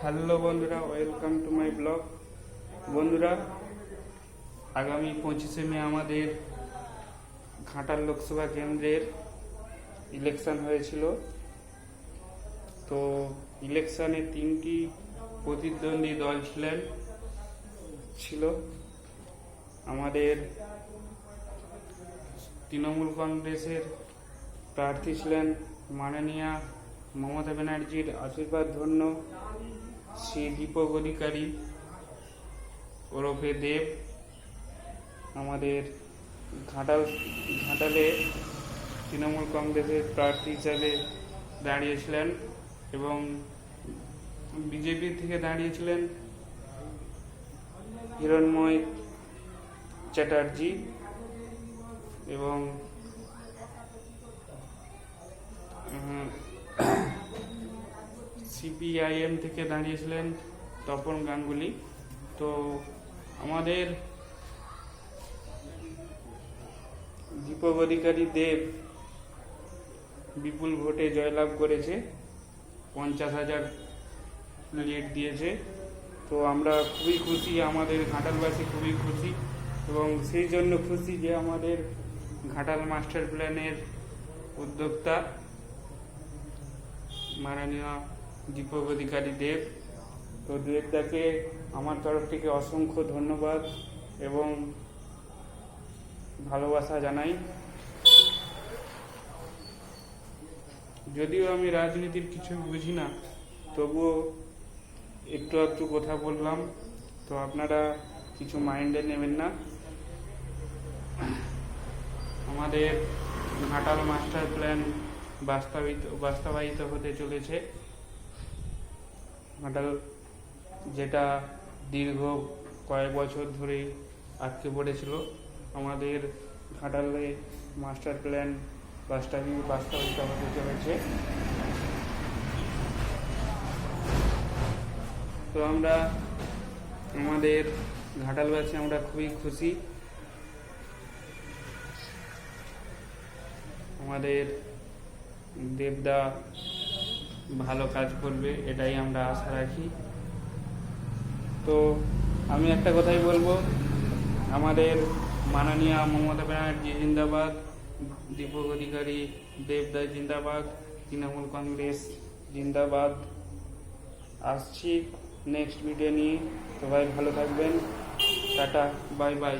Hello বন্ধুরা, welcome to my blog. বন্ধুরা, আগামী 25শে মে আমাদের ঘাটাল লোকসভা কেন্দ্রের ইলেকশন হয়েছিল। তো ইলেকশনে 3টি প্রতিদ্বন্দ্বী দল ছিল। আমাদের তৃণমূল কংগ্রেসের প্রার্থী ছিলেন মাননীয়া মমতা ব্যানার্জির আশীর্বাদ ধন্য শ্রী দীপক অধিকারী ওরফে দেব। আমাদের ঘাটালে তৃণমূল কংগ্রেসের প্রার্থী হিসাবে দাঁড়িয়েছিলেন এবং বিজেপি থেকে দাঁড়িয়েছিলেন হিরণময় চ্যাটার্জি এবং সিপিআইএম থেকে দাঁড়িয়েছিলেন তপন গাঙ্গুলি। তো আমাদের দীপক অধিকারী দেব বিপুল ভোটে জয়লাভ করেছে, 50,000 লিড দিয়েছে। তো আমরা খুবই খুশি, আমাদের ঘাটালবাসী খুবই খুশি এবং সেই জন্য খুশি যে আমাদের ঘাটাল মাস্টার প্ল্যানের উদ্যোক্তা মাননীয় দীপক অধিকারী দেব। তো দেবদাকে আমার তরফ থেকে অসংখ্য ধন্যবাদ এবং ভালোবাসা জানাই। যদিও আমি রাজনীতির কিছু বুঝি না, তবুও একটু একটু কথা বললাম, তো আপনারা কিছু মাইন্ডে নেবেন না। আমাদের ঘাটাল মাস্টার প্ল্যান বাস্তবায়িত হতে চলেছে। ঘাটাল যেটা দীর্ঘ কয়েক বছর ধরে আটকে পড়েছিল, আমাদের ঘাটালে মাস্টার প্ল্যান বাস্তবায়িত হতে চলেছে। তো আমরা আমাদের ঘাটালবাসী আমরা খুবই খুশি। আমাদের দেবদা ভালো কাজ করবে, এটাই আমরা আশা রাখি। তো আমি একটা কথাই বলবো, আমাদের মাননীয় মমতা ব্যানার্জি জিন্দাবাদ, দীপক অধিকারী দেবদা জিন্দাবাদ, তৃণমূল কংগ্রেস জিন্দাবাদ। আসছি নেক্সট ভিডিও নিয়ে। সবাই ভালো থাকবেন। Tata, bye bye.